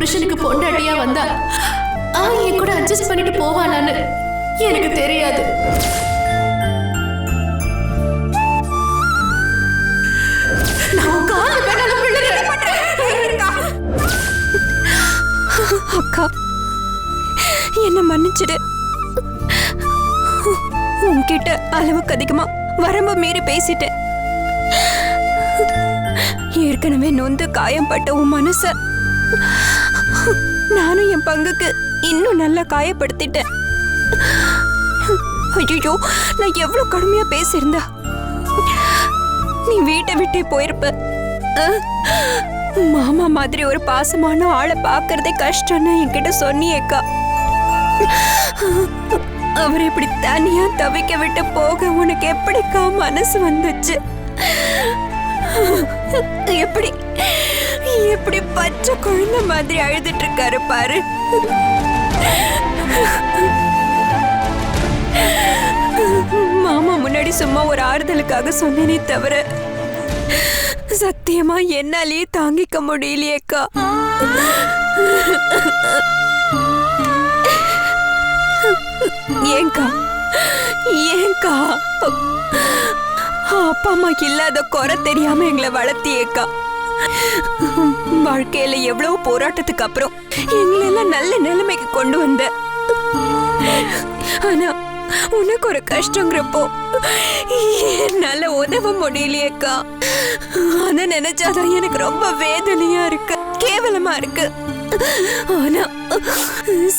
புருஷனுக்கு பொண்டாட்டியா வந்தா என் கூட அட்ஜஸ்ட் பண்ணிட்டு போவானான்னு எனக்கு தெரியாது. அக்கா, என்ன மன்னிச்சிடு. உன்கிட்ட அளவுக்கு அதிகமா வரம்பு மீறி பேசிட்டேன். ஏற்கனவே நொந்து காயம்பட்ட உன் மனச நானும் என் பங்குக்கு இன்னும் நல்லா காயப்படுத்திட்டேன். ஐயோ, நான் எவ்வளவு கடுமையா பேசியிருந்தா நீ வீட்டை விட்டே போயிருப்ப. மாமா மாதிரி ஒரு பாசமான ஆளை பாக்குறதே கஷ்டம்னு என்கிட்ட சொன்னியேக்கா. அவரை இப்படி தனியா தவிக்க விட்டு போக உனக்கு எப்படிக்கா மனசு வந்துச்சு? எப்படி எப்படி பச்சை குழந்தை மாதிரி அழுதுட்டு இருக்காரு பாரு. மாமா முன்னாடி சும்மா ஒரு ஆறுதலுக்காக சொன்னேனே தவிர சத்தியமா என்னாலேயே தாங்கிக்க முடியலையேக்கா. ஏங்கா ஏங்கா அப்பா அம்மா இல்லாத குறை தெரியாம எங்களை வளர்த்தியேக்கா. வாழ்க்கையில எவ்வளவு போராட்டத்துக்கு அப்புறம் எங்களெல்லாம் நல்ல நிலைமைக்கு கொண்டு வந்த. ஆனா உனக்கு ஒரு கஷ்டங்கிறப்போ என்னால உதவ முடியலையேக்கா. அத நினைச்சாதான் எனக்கு ரொம்ப வேதனையா இருக்கு, கேவலமா இருக்கு. ஆனா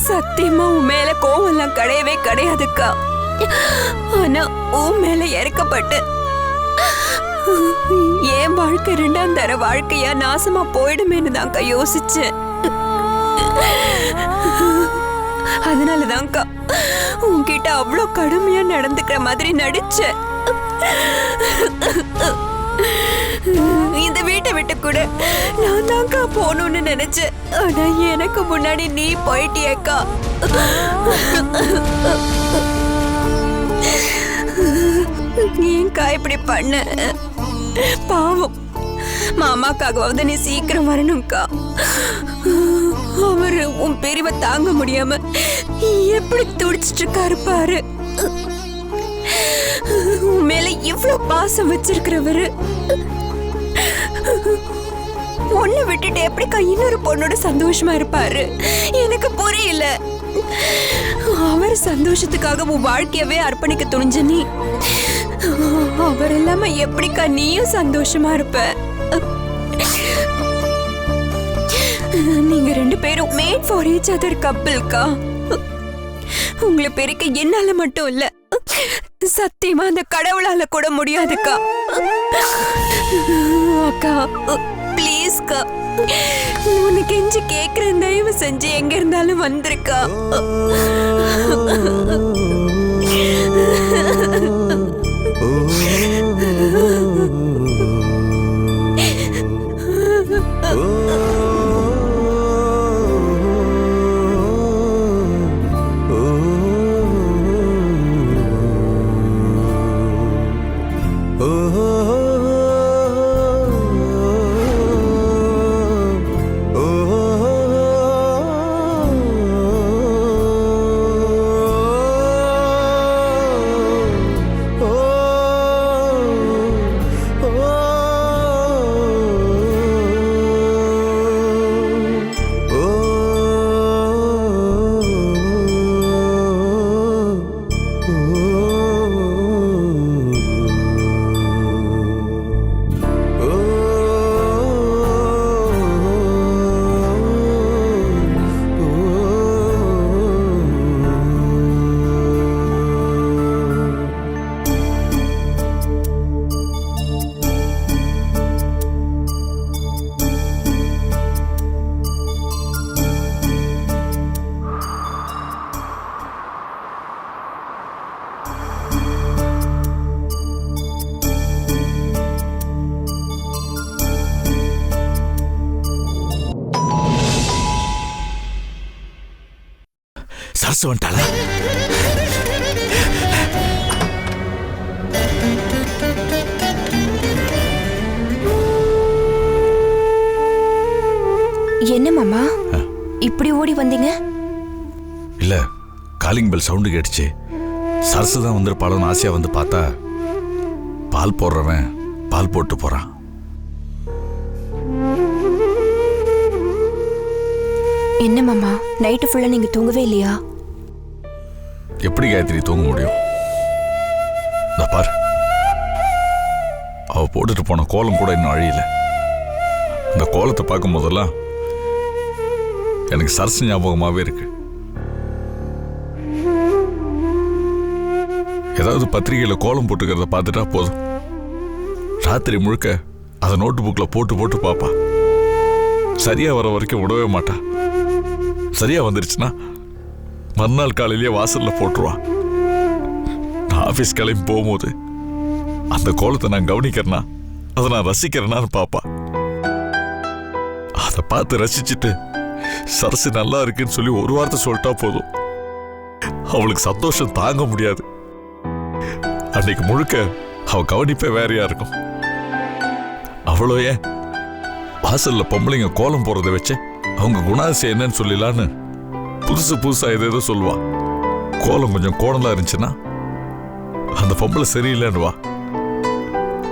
சத்தியமா உன் மேல கோவம்லாம் கிடையவே கிடையாதுக்கா. ஆனா உன் மேல இறக்கப்பட்டு என் வாழ்க்கை 2ஆம் தர வாழ்க்கையா நாசமா போயிடுமேன்னு தான்க்கா யோசிச்சேன். அதனாலதான்க்கா உன்கிட்ட அவ்வளோ கடுமையா நடந்துக்கிற மாதிரி நடிச்சேன். இந்த வீட்டை விட்டு கூட நான் தான்க்கா போகணும்னு நினைச்சேன். ஆனா எனக்கு முன்னாடி நீ போயிட்டியக்கா. ஏன்க்கா இப்படி பண்ண? பாவம், மாமாக்காகவாவது நீ சீக்கிரம் வரணும்க்கா. அவரு உன் பிரிவை தாங்க முடியாம எப்படி துடிச்சிட்டு இருக்காரு பாரு. உன் மேல இவ்வளவு பாசம் வச்சிருக்கிறவரு ஒண்ணு விட்டுட்டு எப்படிக்கா இன்னொரு பொண்ணோட சந்தோஷமா இருப்பாரு? எனக்கு புரியல. அவர் சந்தோஷத்துக்காக உன் வாழ்க்கையவே அர்ப்பணிக்க துணிஞ்ச நீ, அவர் இல்லாம எப்படிக்கா நீயும் சந்தோஷமா இருப்ப? நீங்க 2 பேரும் மேட் ஃபார் ஈச் அதர் கப்பிள்க்கா. உங்களை பிரிக்க என்னால மட்டும் இல்ல, சத்தியமா அந்த கடவுளால கூட முடியாதுக்கா. அக்கா ப்ளீஸ்க்கா, உனக்கு கெஞ்சி கேக்குறேன், தயவு செஞ்சு எங்க இருந்தாலும் வந்திருக்கா. சரசு வந்துட்டாளா? என்ன மாமா? இப்படி ஓடி வந்தீங்க? இல்ல, காலிங் பெல் சவுண்டு கேட்டுச்சு. சரசு தான் வந்துருப்பாளோன்னு ஆசையா வந்து பார்த்தா பால் போடுறவன் பால் போட்டு போறான். என்ன மாமா, நைட்டு ஃபுல்லா நீங்க தூங்கவே இல்லையா? எப்படி காயத்ரி தூங்க முடியும்? இந்த பார், அவ போட்டுட்டு போன கோலம் கூட இன்னும் அழியல. இந்த கோலத்தை பார்க்கும் போதெல்லாம் எனக்கு சரசு ஞாபகமாவே இருக்கு. ஏதாவது பத்திரிகையில கோலம் போட்டுக்கிறத பார்த்துட்டா போதும், ராத்திரி முழுக்க அதை நோட்டு புக்ல போட்டு போட்டு பாப்பா. சரியா வர வரைக்கும் விடவே மாட்டா. சரியா வந்துருச்சுன்னா மறுநாள் காலையிலேயே வாசல்ல போட்டுருவா. நான் ஆபீஸ் கிளம்பி போகும்போது அந்த கோலத்தை நான் கவனிக்கிறேன்னா, அதை நான் ரசிக்கிறேனான்னு பாப்பா. அதை பார்த்து ரசிச்சுட்டு சரசு நல்லா இருக்குன்னு சொல்லி ஒரு வார்த்தை சொல்லிட்டா போதும், அவளுக்கு சந்தோஷம் தாங்க முடியாது. அன்னைக்கு முழுக்க அவ கவனிப்பே வேறையா இருக்கும். அவ்வளோ ஏன், வாசல்ல பொம்பளைங்க கோலம் போறதை வச்சு அவங்க குணாதிசயம் என்னன்னு சொல்லலான்னு புதுசு புதுசா ஏதோ சொல்லுவா. கோலம் கொஞ்சம் கோணலா இருந்துச்சுன்னா அந்த பொம்பளை சரியில்லைன்னுவா.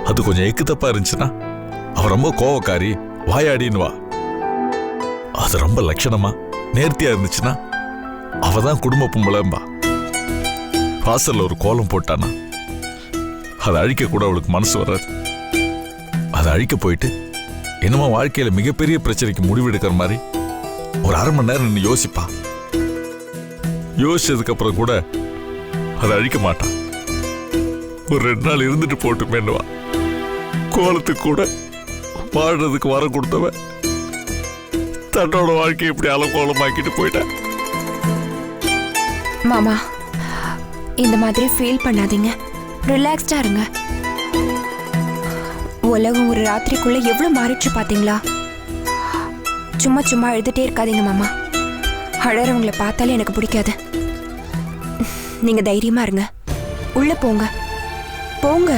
அது கொஞ்சம் எக்கு தப்பா இருந்துச்சுன்னா அவ ரொம்ப கோவக்காரி, வாயாடின்னுவா. அது ரொம்ப லட்சணமா நேர்த்தியா இருந்துச்சுன்னா அவதான் குடும்ப பொம்பளைம்பா. வாசல்ல ஒரு கோலம் போட்டானா அதை அழிக்க கூட அவளுக்கு மனசு வராது. அதை அழிக்க போயிட்டு என்னமோ வாழ்க்கையில மிகப்பெரிய பிரச்சனைக்கு முடிவெடுக்கிற மாதிரி ஒரு அரை மணி நேரம் நின்று யோசிப்பா. யோசிச்சதுக்கு அப்புறம் கூட அதை அழிக்க மாட்டான். ஒரு 2 நாள் இருந்துட்டு போட்டுமேன்னுவா. கோலத்துக்கு கூட வாழ்றதுக்கு வரம் கொடுத்தவன் தன்னோட வாழ்க்கையை இப்படி அலங்கோலமாக்கிட்டு போயிட்டான். மாமா, இந்த மாதிரி ஃபீல் பண்ணாதீங்க, ரிலாக்ஸ்டா இருங்க. உலகம் ஒரு ராத்திரிக்குள்ள எவ்வளவு மாறிடுச்சு பாத்தீங்களா? சும்மா சும்மா எழுதிட்டே இருக்காதீங்க மாமா. அழறவங்களை பார்த்தாலே எனக்கு பிடிக்காது. நீங்க தைரியமா இருங்க, உள்ள போங்க போங்க.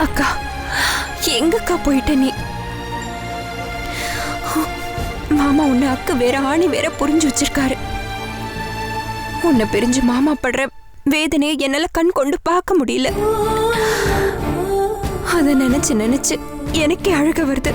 அக்கா, எங்கக்கா போயிட்ட நீ? மாமா உன்னை அக்கா வேற ஆணி வேற புரிஞ்சு வச்சிருக்காரு. உன்னை பிரிஞ்சு மாமா படுற வேதனையை என்னால கண் கொண்டு பார்க்க முடியல. அத நினைச்சு நினைச்சு எனக்கே அழுக வருது.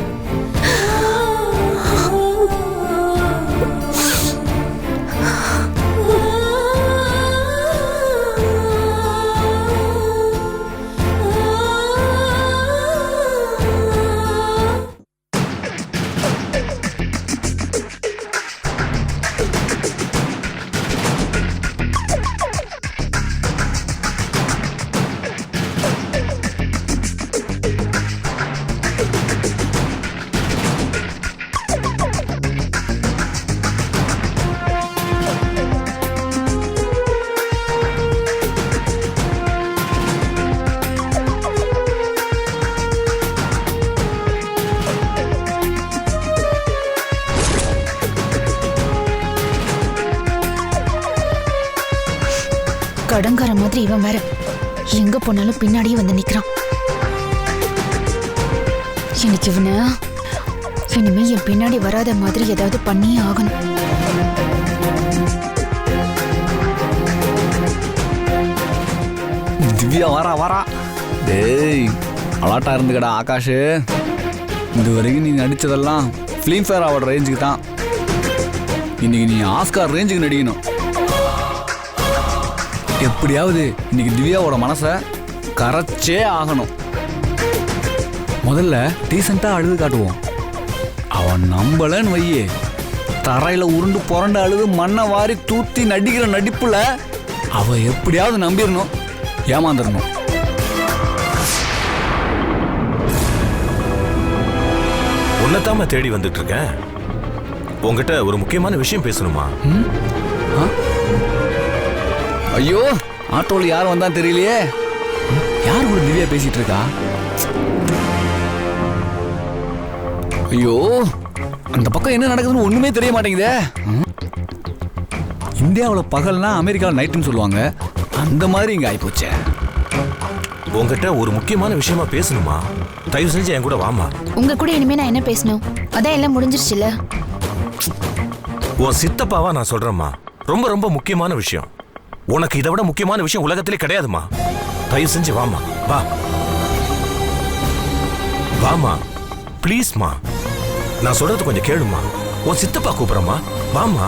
கடங்கார மாதிரி இவன் வேற எங்க போனாலும் பின்னாடியே வந்து நிக்கிறான். எனக்கு இவனை இனிமே என் பின்னாடி வராத மாதிரி ஏதாவது பண்ணியே ஆகணும். திவ்யா வாரா வாரா. டேய், அலாட்டா இருந்துக்கடா ஆகாஷ். இது வரைக்கும் நீ நடிச்சதெல்லாம் ஃபிலிம்ஃபேர் அவார்டு ரேஞ்சுக்கு தான். இன்னைக்கு நீ ஆஸ்கார் ரேஞ்சுக்கு நடிக்கணும். எப்படியாவது இன்னைக்கு திவ்யாவோட மனசை கரைச்சே ஆகணும். முதல்ல டீசெண்டா அழுது காட்டுவோம். அவன் நம்பலன்னு வையே, தரையில உருண்டு புரண்டு அழுது மண்ணை வாரி தூத்தி நடிக்கிற நடிப்புல அவ எப்படியாவது நம்பிடணும், ஏமாந்துடணும். உன்னைத்தாம தேடி வந்துட்டு இருக்கேன். உங்ககிட்ட ஒரு முக்கியமான விஷயம் பேசணுமா? ஐயோ, ஆட்டோல யார் வந்தா தெரியலையே. யார் கூட திவ்யா பேசிட்டு இருக்கா? ஐயோ, அந்த பக்கம் என்ன நடக்குதுன்னு ஒண்ணுமே தெரிய மாட்டேங்குதே. இந்தியாவில் பகல்னா அமெரிக்காவில் நைட்டுன்னு சொல்லுவாங்க. அந்த மாதிரி இங்க ஆயிப்போச்சே. உங்ககிட்ட ஒரு முக்கியமான விஷயமா பேசணுமா? தயவு செஞ்சு என் கூட வாமா. உங்க கூட இனிமே நான் என்ன பேசணும்? அதான் எல்லாம் முடிஞ்சிருச்சுல. உன் சித்தப்பாவா நான் சொல்றேம்மா. ரொம்ப ரொம்ப முக்கியமான விஷயம். உனக்கு இதை விட முக்கியமான விஷயம் உலகத்திலே கிடையாதுமா. தயவு செஞ்சு வாமா. வா வாமா, ப்ளீஸ்மா. நான் சொல்றது கொஞ்சம் கேளுமா. உன் சித்தப்பா கூப்பிடுறமா. வாமா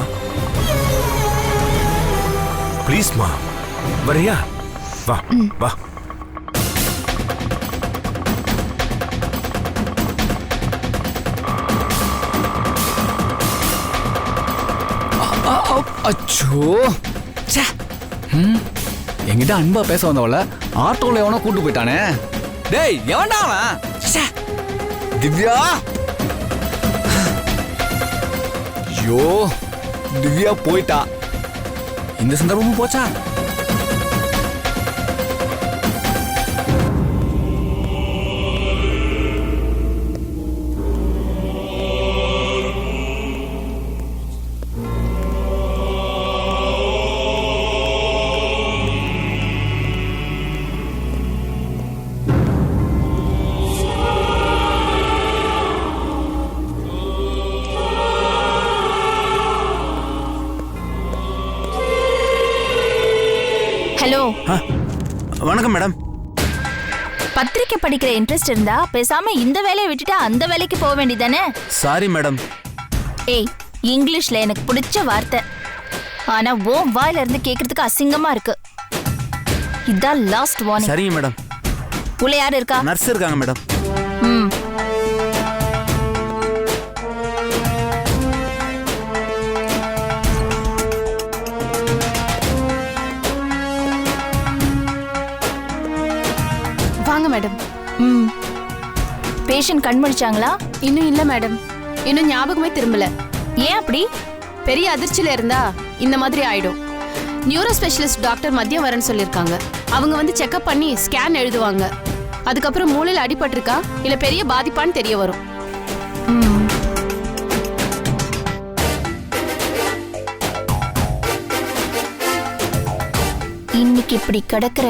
ப்ளீஸ்மா. வரியா? வா வா. அச்சோ, என்கிட்ட அன்பா பேச வந்தவள ஆட்டோல எவனோ கூட்டு போயிட்டானே. டேய், எவன்டா அவன்? திவ்யா. ஐயோ, திவ்யா போயிட்டா. இந்த சந்தர்ப்பமும் போச்சா? ஹலோ, வணக்கம் மேடம். பத்திரிக்கை படிக்கிற இன்ட்ரெஸ்ட் இருந்தா பேசாம இந்த வேலையை விட்டுட்டு அந்த வேலைக்கு போக வேண்டியதானே? Sorry madam. ஏய், இங்கிலீஷ்ல எனக்கு பிடிச்ச வார்த்தை, ஆனா ஓ வாயில இருந்து கேக்குறதுக்கு அசிங்கமா இருக்கு. இதான் லாஸ்ட் வார்னிங். சரிங்க மேடம். உள்ள யாரு இருக்கா? நர்ஸ் இருக்காங்க மேடம். ம். வாங்க மேடம். ம். பேஷண்ட் கண் முழிச்சாங்களா? இன்னும் இல்ல மேடம். இன்னும் ஞாபகமே திரும்பல. ஏன் அப்படி? பெரிய அதிர்ச்சியில இருந்தா இந்த மாதிரி ஆயிடும். நியூரோ ஸ்பெஷலிஸ்ட் டாக்டர் மதியம் வரேன்னு சொல்லியிருக்காங்க. அவங்க வந்து செக்அப் பண்ணி ஸ்கேன் எழுதுவாங்க. அதுக்கப்புறம் மூளையில அடிபட்டிருக்கா இல்ல பெரிய பாதிப்பான்னு தெரிய வரும். ம். இன்னைக்கு இப்படி கிடக்குற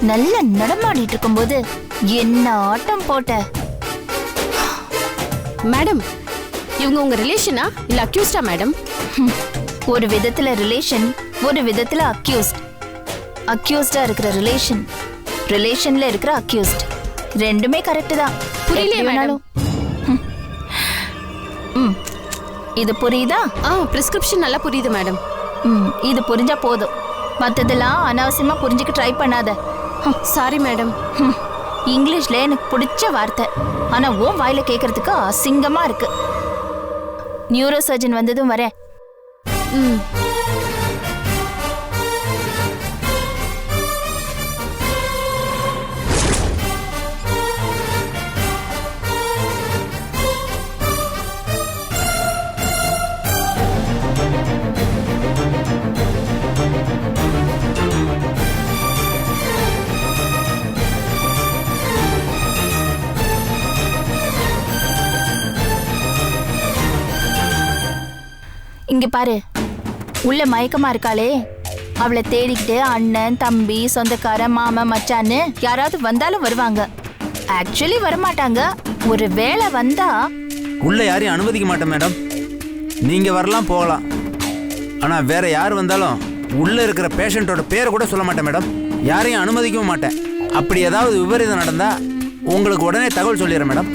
நல்ல நடமாடிட்டு இருக்கும்போது என்ன ஆட்டம் போட்ட. மேடம், இவங்க உங்க ரிலேஷனா இல்ல அக்யூஸ்டா மேடம்? ஒரு விதத்துல ரிலேஷன், ஒரு விதத்துல அக்யூஸ்ட். அக்யூஸ்டா இருக்கிற ரிலேஷன், ரிலேஷன்ல இருக்கிற அக்யூஸ்ட், ரெண்டுமே கரெக்ட் தான். புரியலையே எப்படி மேடம். வேணாலும். ம். இது புரியுதா? பிரிஸ்கிரிப்ஷன் நல்லா புரியுது மேடம். இது புரிஞ்சா போதும். மத்ததெல்லாம் அனாவசியமா புரிஞ்சுக்க ட்ரை பண்ணாத. Sorry madam. இங்கிலீஷ்ல எனக்கு பிடிச்ச வார்த்தை, ஆனா ஓ வாயில கேட்கறதுக்கு அசிங்கமா இருக்கு. நியூரோ சர்ஜன் வந்ததும் வரேன். ம். இங்க பாரு, உள்ள மயக்கமா இருக்காளே, அவளை தேடிக்கிட்டு அண்ணன், தம்பி, சொந்தக்கார, மாமன், மச்சான்னு யாராவது வந்தாலும் வருவாங்க. ஆக்சுவலி வரமாட்டாங்க. ஒரு வேளை வந்தா உள்ள யாரையும் அனுமதிக்க மாட்டேன் மேடம். நீங்க வரலாம் போகலாம், ஆனா வேற யார் வந்தாலும் உள்ள இருக்கிற பேஷண்டோட பேரை கூட சொல்ல மாட்டேன் மேடம். யாரையும் அனுமதிக்கவும் மாட்டேன். அப்படி ஏதாவது விபரீதம் நடந்தா உங்களுக்கு உடனே தகவல் சொல்லிடுறேன் மேடம்.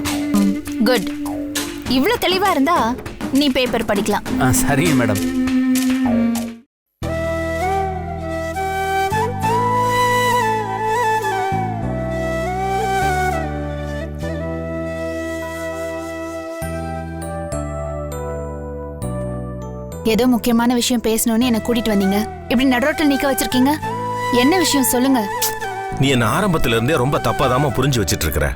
குட். இவ்ளோ தெளிவா இருந்தா நீ பேப்பர் படிக்கலாம். சரிங்க மேடம். ஏதோ முக்கியமான விஷயம் பேசணும்னு என்ன கூட்டிட்டு வந்தீங்க. இப்படி நடுரோட்டில் நிக்க வச்சிருக்கீங்க. என்ன விஷயம் சொல்லுங்க. நீ என்ன ஆரம்பத்துல இருந்தே ரொம்ப தப்பாதாம புரிஞ்சு வச்சிட்டு இருக்கிற.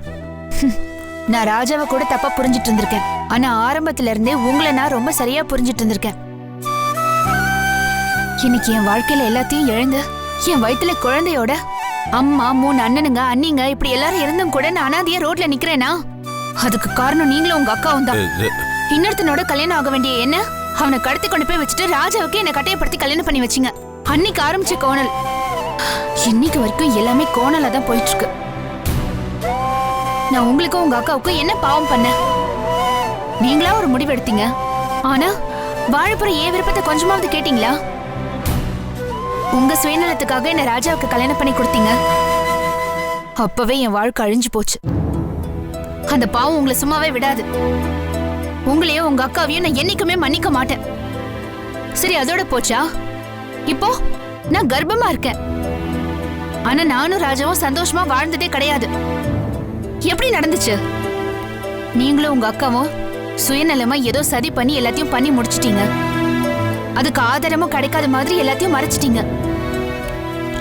நான் ராஜாவை கூட தப்பா புரிஞ்சிட்டு இருந்திருக்கேன். ஆனா ஆரம்பத்துல இருந்தே உங்களை நான் ரொம்ப சரியா புரிஞ்சிட்டு இருந்திருக்கேன். இன்னைக்கு என் வாழ்க்கையில எல்லாத்தையும் இழந்து என் வயித்துல குழந்தையோட அம்மா, 3 அண்ணனுங்க, அண்ணிங்க இப்படி எல்லாரும் இருந்தும் கூட நான் அனாதையா ரோட்ல நிக்கிறேனா? அதுக்கு காரணம் நீங்களும் உங்க அக்காவும் தான். இன்னொருத்தனோட கல்யாணம் ஆக வேண்டிய என்ன அவனை கடத்தி கொண்டு போய் வச்சுட்டு ராஜாவுக்கு என்ன கட்டையப்படுத்தி கல்யாணம் பண்ணி வச்சிங்க. அன்னைக்கு ஆரம்பிச்ச கோணல் இன்னைக்கு வரைக்கும் எல்லாமே கோணலா தான் போயிட்டு இருக்கு. நான் உங்களுக்கும் உங்க அக்காவுக்கும் என்ன பாவம் பண்ண? நீங்களா ஒரு முடிவு எடுத்தீங்க. ஆனா வாழைப்புறம் ஏன் விருப்பத்தை கொஞ்சமாவது கேட்டீங்களா? உங்க சுயநலத்துக்காக என்ன ராஜாவுக்கு கல்யாணம் பண்ணி கொடுத்தீங்க. அப்பவே என் வாழ்க்கை அழிஞ்சு போச்சு. அந்த பாவம் உங்களை சும்மாவே விடாது. உங்களையும் உங்க அக்காவையும் நான் என்னைக்குமே மன்னிக்க மாட்டேன். சரி, அதோட போச்சா? இப்போ நான் கர்ப்பமா இருக்கேன். ஆனா நானும் ராஜாவும் சந்தோஷமா வாழ்ந்ததே கிடையாது. எப்படி நடந்துச்சு? நீங்களும் உங்க அக்காவும் சுயநலமா ஏதோ சதி பண்ணி எல்லாத்தையும் பண்ணி முடிச்சிட்டீங்க. அதுக்கு ஆதாரமும் கிடைக்காத மாதிரி எல்லாத்தையும் மறைச்சிட்டீங்க.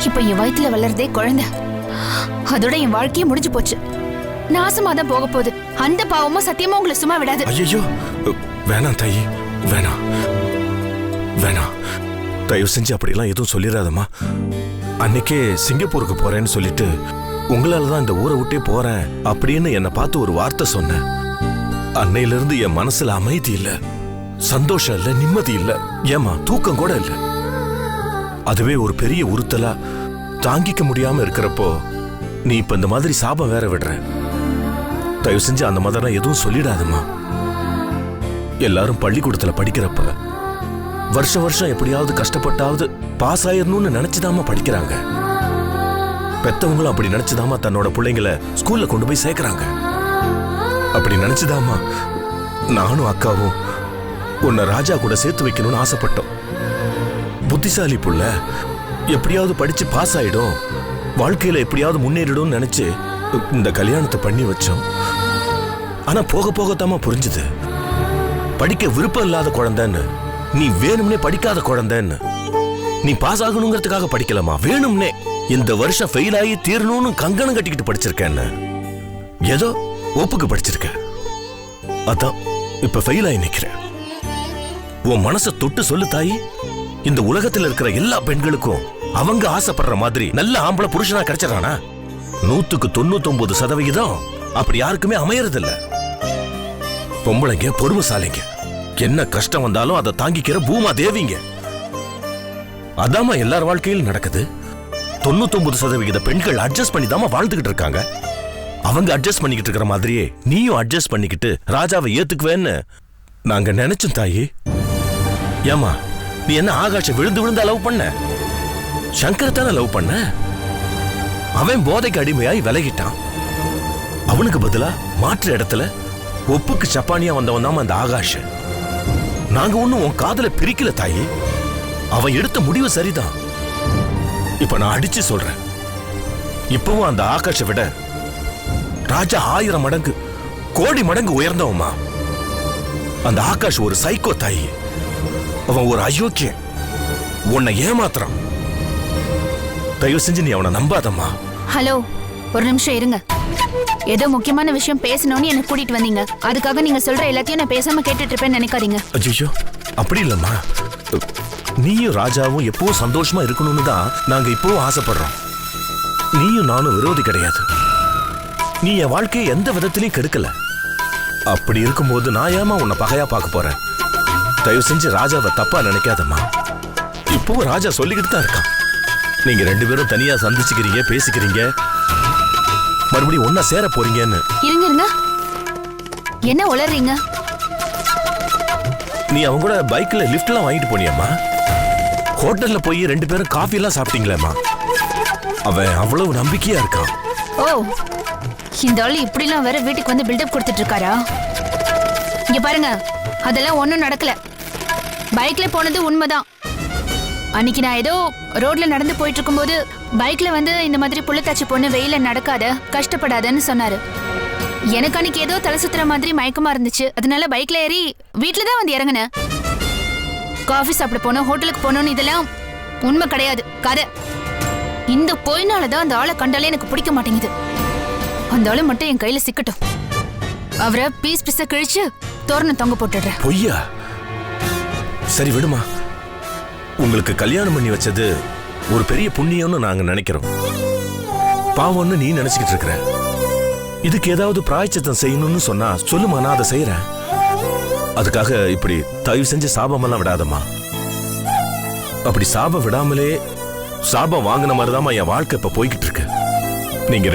இப்ப என் வயித்துல வளர்றதே குழந்தை. அதோட என் வாழ்க்கையே முடிஞ்சு போச்சு. நாசமா தான் போக போகுது. அந்த பாவமும் சத்தியமா உங்களை சும்மா விடாது. ஐயோ, வேணாம் தாயி, வேணாம் வேணாம். தயவு செஞ்சு அப்படிலாம் எதுவும் சொல்லிடாதம்மா. அன்னைக்கே சிங்கப்பூருக்கு போறேன்னு சொல்லிட்டு உங்களால தான் இந்த ஊரை விட்டே போறேன் அப்படின்னு என்னை பார்த்து ஒரு வார்த்தை சொன்னேன். அன்னையில இருந்து என் மனசுல அமைதி இல்ல, சந்தோஷம் இல்ல, நிம்மதி இல்ல, ஏமா தூக்கம் கூட இல்ல. அதுவே ஒரு பெரிய உறுத்தலா தாங்கிக்க முடியாம இருக்கிறப்போ நீ இப்ப இந்த மாதிரி சாபம் வேற விடுற. தயவு செஞ்சு அந்த மாதிரிலாம் எதுவும் சொல்லிடாதம்மா. எல்லாரும் பள்ளிக்கூடத்துல படிக்கிறப்ப வருஷம் வருஷம் எப்படியாவது கஷ்டப்பட்டாவது பாஸ் ஆயிரணும்னு நினைச்சுதாமா படிக்கிறாங்க. பெத்தவங்களும் அப்படி நினைச்சுதாமா தன்னோட பிள்ளைங்களை ஸ்கூல்ல கொண்டு போய் சேர்க்கிறாங்க. அப்படி நினைச்சுதாமா நானும் அக்காவும் உன்னை ராஜா கூட சேர்த்து வைக்கணும்னு ஆசைப்பட்டோம். புத்திசாலி புள்ள எப்படியாவது படிச்சு பாஸ் ஆயிடும், வாழ்க்கையில எப்படியாவது முன்னேறிடும் நினைச்சு இந்த கல்யாணத்தை பண்ணி வச்சோம். ஆனா போக போகத்தாமா புரிஞ்சுது படிக்க விருப்பம் இல்லாத குழந்தைன்னு, நீ வேணும்னே படிக்காத குழந்தைன்னு. நீ பாஸ் ஆகணுங்கிறதுக்காக படிக்கலாமா, வேணும்னே இந்த வருஷம் ஃபெயில் ஆகி தீரணும்னு கங்கணம் கட்டிக்கிட்டு படிச்சிருக்கேன்னு. ஏதோ ஒப்புக்கு படிச்சிருக்க, அதான் இப்ப ஃபெயில் ஆகி நிக்கிறேன். உன் மனசை தொட்டு சொல்லு தாயி. இந்த உலகத்துல இருக்கிற எல்லா பெண்களுக்கும் அவங்க ஆசைப்படுற மாதிரி நல்ல ஆம்பளை புருஷனா கிடைச்சிடறானா? 99% அப்படி யாருக்குமே அமையறதில்ல. பொம்பளைங்க பொறுமைசாலிங்க, என்ன கஷ்டம் வந்தாலும் அதை தாங்கிக்கிற பூமா தேவிங்க. அதாமா எல்லார் வாழ்க்கையிலும் நடக்குது. 99% பெண்கள் அட்ஜஸ்ட் பண்ணி தாமா வாழ்ந்துகிட்டு இருக்காங்க. அவங்க அட்ஜஸ்ட் பண்ணிக்கிட்டு இருக்கிற மாதிரியே நீயும் அட்ஜஸ்ட் பண்ணிக்கிட்டு ராஜாவை ஏத்துக்குவேன்னு நாங்க நினைச்சோம் தாயி. ஏமா நீ என்ன ஆகாஷ விழுந்து விழுந்தா லவ் பண்ண? சங்கர் லவ் பண்ண. அவன் போதைக்கு அடிமையாய் விலகிட்டான். அவனுக்கு பதிலா மாற்று இடத்துல ஒப்புக்கு சப்பானியா வந்தவன் தான் அந்த ஆகாஷ். நாங்க ஒண்ணும் உன் காதல பிரிக்கல தாயி. அவன் எடுத்த முடிவு சரிதான். இப்ப நான் அடிச்சு சொல்றேன், இப்பவும் அந்த ஆகாஷ விட ராஜா 1000 மடங்கு கோடி மடங்கு உயர்ந்தவமா. அந்த ஆகாஷ் ஒரு சைக்கோ தாயி. அவன் ஒரு அயோக்கிய, உன்னை ஏமாத்துறான். தயவு செஞ்சு நீ அவனை நம்பாதம்மா. ஹலோ, ஒரு நிமிஷம் இருங்க. ஏதோ முக்கியமான விஷயம் பேசணும்னு என்ன கூட்டிட்டு வந்தீங்க. அதுக்காக நீங்க சொல்ற எல்லாத்தையும் நான் பேசாம கேட்டுட்டு இருப்பேன்னு நினைக்காதீங்க. ஐயோ, அப்படி இல்லம்மா. நீயும் ராஜாவும் எப்பவும் சந்தோஷமா இருக்கணும்னு தான் நாங்க இப்பவும் ஆசைப்படுறோம். நீயும் நானும் விரோதி கிடையாது. நீ என் வாழ்க்கையை எந்த விதத்திலையும் கெடுக்கல. அப்படி இருக்கும்போது நான் ஏமா உன்னை பகையா பார்க்க போறேன்? தயவு செஞ்சு ராஜாவை தப்பா நினைக்காதம்மா. இப்பவும் ராஜா சொல்லிக்கிட்டு தான் இருக்கான். நீங்க 2 பேரும் தனியா சந்திச்சுக்கிறீங்க, பேசிக்கிறீங்க, மறுபடியும் ஒன்னா சேர போறீங்கன்னு. இருங்க இருங்க, என்ன உளறீங்க? நீ அவங்க கூட பைக்ல லிஃப்ட் எல்லாம் வாங்கிட்டு போனியம்மா. ஹோட்டல்ல போய் 2 பேரும் காஃபி எல்லாம் சாப்பிட்டீங்களேம்மா. அவன் அவ்வளவு நம்பிக்கையா இருக்கான். ஓ, இந்த ஆளு இப்படி எல்லாம் வேற வீட்டுக்கு வந்து பில்டப் கொடுத்துட்டு இருக்காரா? இங்க பாருங்க, அதெல்லாம் ஒண்ணும் நடக்கல. பைக்ல போனது உண்மைதான். அன்னைக்கு நான் ஏதோ ரோட்ல நடந்து போயிட்டு இருக்கும்போது பைக்ல வந்து இந்த மாதிரி புள்ளத்தாச்சி பொண்ணு வெயில நடக்காத, கஷ்டப்படாதன்னு சொன்னாரு. எனக்கு அன்னைக்கு ஏதோ தலை சுத்துற மாதிரி மயக்கமா இருந்துச்சு. அதனால பைக்ல ஏறி வீட்டுல தான் வந்து இறங்கினேன். காஃபி சாப்பிட போனோம், ஹோட்டலுக்கு போனோம்னு இதெல்லாம் உண்மை கிடையாது, கதை. இந்த பொய்னாலதான் அந்த ஆளை கண்டாலே எனக்கு பிடிக்க மாட்டேங்குது. அந்த ஆளு மட்டும் என் கையில சிக்கட்டும். அவரை பீஸ் பீஸா கிழிச்சு தோரணம் தொங்க போட்டுடுறேன். பொய்யா? சரி விடுமா. உங்களுக்கு கல்யாணம் பண்ணி வச்சது ஒரு பெரிய புண்ணியம்னு நாங்க நினைக்கிறோம். பாவம்னு நீ நினைச்சுக்கிட்டு இருக்கிற. இதுக்கு ஏதாவது பிராயச்சித்தம் செய்யணும்னு சொன்னா சொல்லுமா, நான் அதை செய்யறேன். அதுக்காக இப்படி தயவு செஞ்சு சாபமெல்லாம் விடாதம்மா. அப்படி சாபம் விடாமலே சாபம் வாங்கின மாதிரிதாம்மா என் வாழ்க்கை இப்ப போய்கிட்டு இருக்கு. நீங்க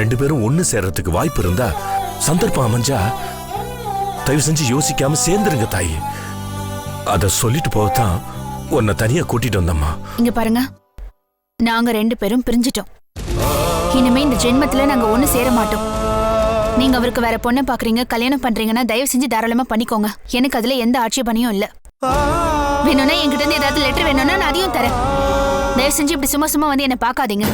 ரெண்டு பேரும் ஒண்ணு சேர்றதுக்கு வாய்ப்பு இருந்தா, சந்தர்ப்பம் அமைஞ்சா தயவு செஞ்சு யோசிக்காம சேர்ந்துருங்க தாயி. அத சொல்லிட்டு போகத்தான் உன்னை தனியா கூட்டிட்டு வந்தம்மா. இங்க பாருங்க, நாங்க 2 பேரும் பிரிஞ்சிட்டோம். இனிமே இந்த ஜென்மத்துல நாங்க ஒண்ணு சேர மாட்டோம். நீங்க அவருக்கு வேற பொண்ணை பாக்குறீங்க, கல்யாணம் பண்றீங்கன்னா தயவு செஞ்சு தாராளமா பண்ணிக்கோங்க. எனக்கு அதுல எந்த ஆட்சேபனையும் இல்ல. வேணும்னா என்கிட்ட இருந்து ஏதாவது லெட்டர் வேணும்னா நான் அதையும் தரேன். தயவு செஞ்சு இப்படி சும்மா சும்மா வந்து என்ன பாக்காதீங்க.